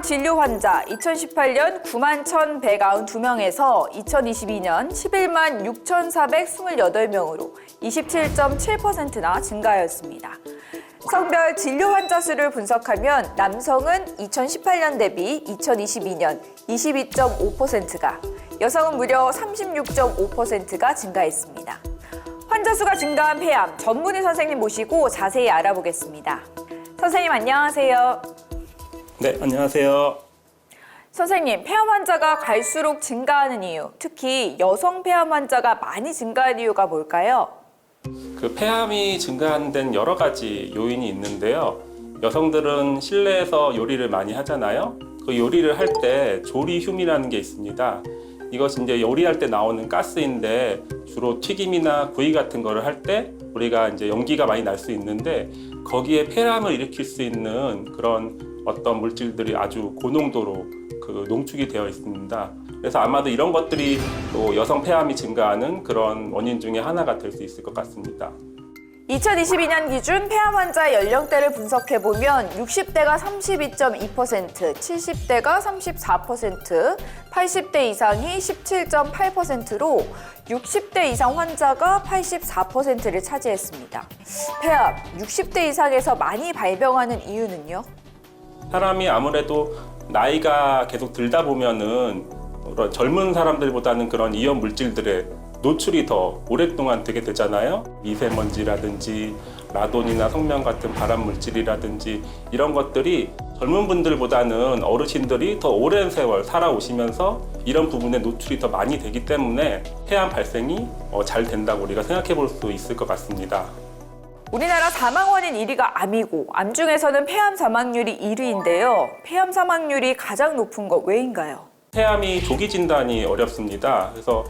폐암 진료 환자 2018년 9만 1,192명에서 2022년 11만 6,428명으로 27.7%나 증가하였습니다. 성별 진료 환자 수를 분석하면 남성은 2018년 대비 2022년 22.5%가, 여성은 무려 36.5%가 증가했습니다. 환자 수가 증가한 폐암, 전문의 선생님 모시고 자세히 알아보겠습니다. 선생님 안녕하세요. 네, 안녕하세요. 선생님, 폐암 환자가 갈수록 증가하는 이유, 특히 여성 폐암 환자가 많이 증가한 이유가 뭘까요? 폐암이 증가하는 데는 여러 가지 요인이 있는데요. 여성들은 실내에서 요리를 많이 하잖아요. 그 요리를 할 때 조리흉이라는 게 있습니다. 이것이 이제 요리할 때 나오는 가스인데 주로 튀김이나 구이 같은 거를 할 때 우리가 이제 연기가 많이 날 수 있는데 거기에 폐암을 일으킬 수 있는 그런 어떤 물질들이 아주 고농도로 농축이 되어 있습니다. 그래서 아마도 이런 것들이 또 여성 폐암이 증가하는 그런 원인 중에 하나가 될 수 있을 것 같습니다. 2022년 기준 폐암 환자 연령대를 분석해보면 60대가 32.2%, 70대가 34%, 80대 이상이 17.8%로 60대 이상 환자가 84%를 차지했습니다. 폐암, 60대 이상에서 많이 발병하는 이유는요? 사람이 아무래도 나이가 계속 들다 보면은 젊은 사람들보다는 그런 이온 물질들에 노출이 더 오랫동안 되게 되잖아요. 미세먼지라든지 라돈이나 성면 같은 발암 물질이라든지 이런 것들이 젊은 분들보다는 어르신들이 더 오랜 세월 살아오시면서 이런 부분에 노출이 더 많이 되기 때문에 폐암 발생이 잘 된다고 우리가 생각해 볼 수 있을 것 같습니다. 우리나라 사망 원인 1위가 암이고 암 중에서는 폐암 사망률이 1위인데요. 폐암 사망률이 가장 높은 거 왜인가요? 폐암이 조기 진단이 어렵습니다. 그래서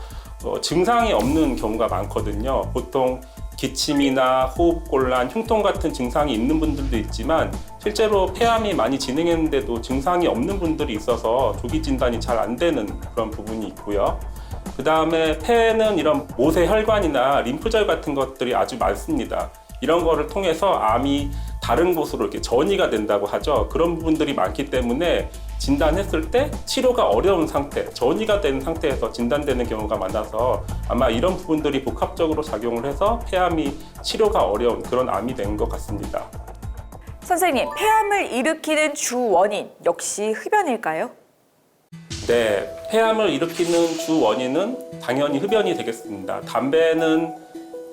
증상이 없는 경우가 많거든요. 보통 기침이나 호흡곤란, 흉통 같은 증상이 있는 분들도 있지만 실제로 폐암이 많이 진행했는데도 증상이 없는 분들이 있어서 조기 진단이 잘 안 되는 그런 부분이 있고요. 그 다음에 폐는 이런 모세혈관이나 림프절 같은 것들이 아주 많습니다. 이런 거를 통해서 암이 다른 곳으로 이렇게 전이가 된다고 하죠. 그런 부분들이 많기 때문에 진단했을 때 치료가 어려운 상태, 전이가 된 상태에서 진단되는 경우가 많아서 아마 이런 부분들이 복합적으로 작용을 해서 폐암이 치료가 어려운 그런 암이 된 것 같습니다. 선생님, 폐암을 일으키는 주 원인 역시 흡연일까요? 네, 폐암을 일으키는 주 원인은 당연히 흡연이 되겠습니다. 담배는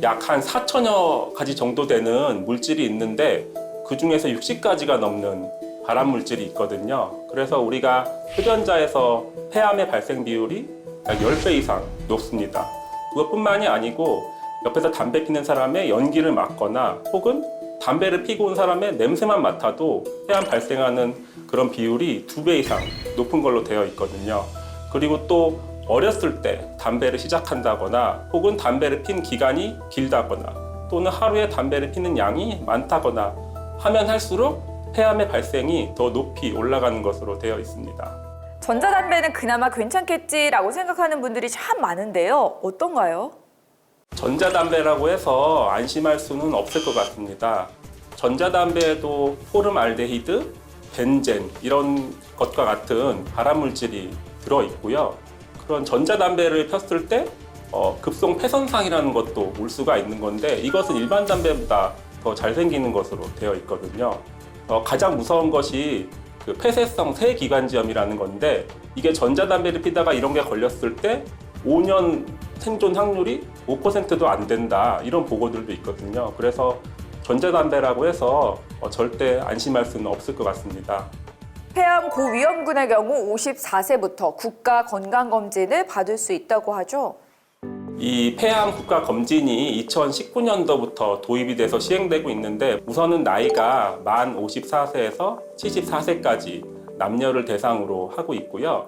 약 한 4천여 가지 정도 되는 물질이 있는데 그 중에서 60가지가 넘는 발암 물질이 있거든요. 그래서 우리가 흡연자에서 폐암의 발생 비율이 약 10배 이상 높습니다. 그것뿐만이 아니고 옆에서 담배 피는 사람의 연기를 맡거나 혹은 담배를 피고 온 사람의 냄새만 맡아도 폐암 발생하는 그런 비율이 2배 이상 높은 걸로 되어 있거든요. 그리고 또 어렸을 때 담배를 시작한다거나 혹은 담배를 핀 기간이 길다거나 또는 하루에 담배를 피는 양이 많다거나 하면 할수록 폐암의 발생이 더 높이 올라가는 것으로 되어 있습니다. 전자담배는 그나마 괜찮겠지라고 생각하는 분들이 참 많은데요. 어떤가요? 전자담배라고 해서 안심할 수는 없을 것 같습니다. 전자담배에도 포름알데히드, 벤젠 이런 것과 같은 발암물질이 들어있고요. 그런 전자담배를 폈을 때 급성 폐선상이라는 것도 올 수가 있는 건데 이것은 일반 담배보다 더 잘 생기는 것으로 되어 있거든요. 가장 무서운 것이 폐쇄성 세기관지염이라는 건데 이게 전자담배를 피다가 이런 게 걸렸을 때 5년 생존 확률이 5%도 안 된다 이런 보고들도 있거든요. 그래서 전자담배라고 해서 절대 안심할 수는 없을 것 같습니다. 폐암 고위험군의 경우 54세부터 국가 건강검진을 받을 수 있다고 하죠. 이 폐암 국가검진이 2019년도부터 도입이 돼서 시행되고 있는데 우선은 나이가 만 54세에서 74세까지 남녀를 대상으로 하고 있고요.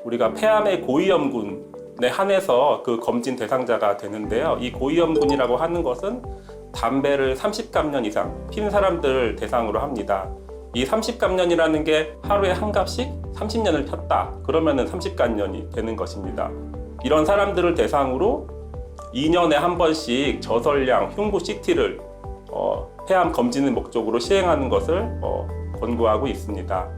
우리가 폐암의 고위험군에 한해서 그 검진 대상자가 되는데요. 이 고위험군이라고 하는 것은 담배를 30감년 이상 핀 사람들을 대상으로 합니다. 이 30감년이라는 게 하루에 한 갑씩 30년을 폈다. 그러면은 30감년이 되는 것입니다. 이런 사람들을 대상으로 2년에 한 번씩 저설량 흉부 CT를 폐암 검진을 목적으로 시행하는 것을 권고하고 있습니다.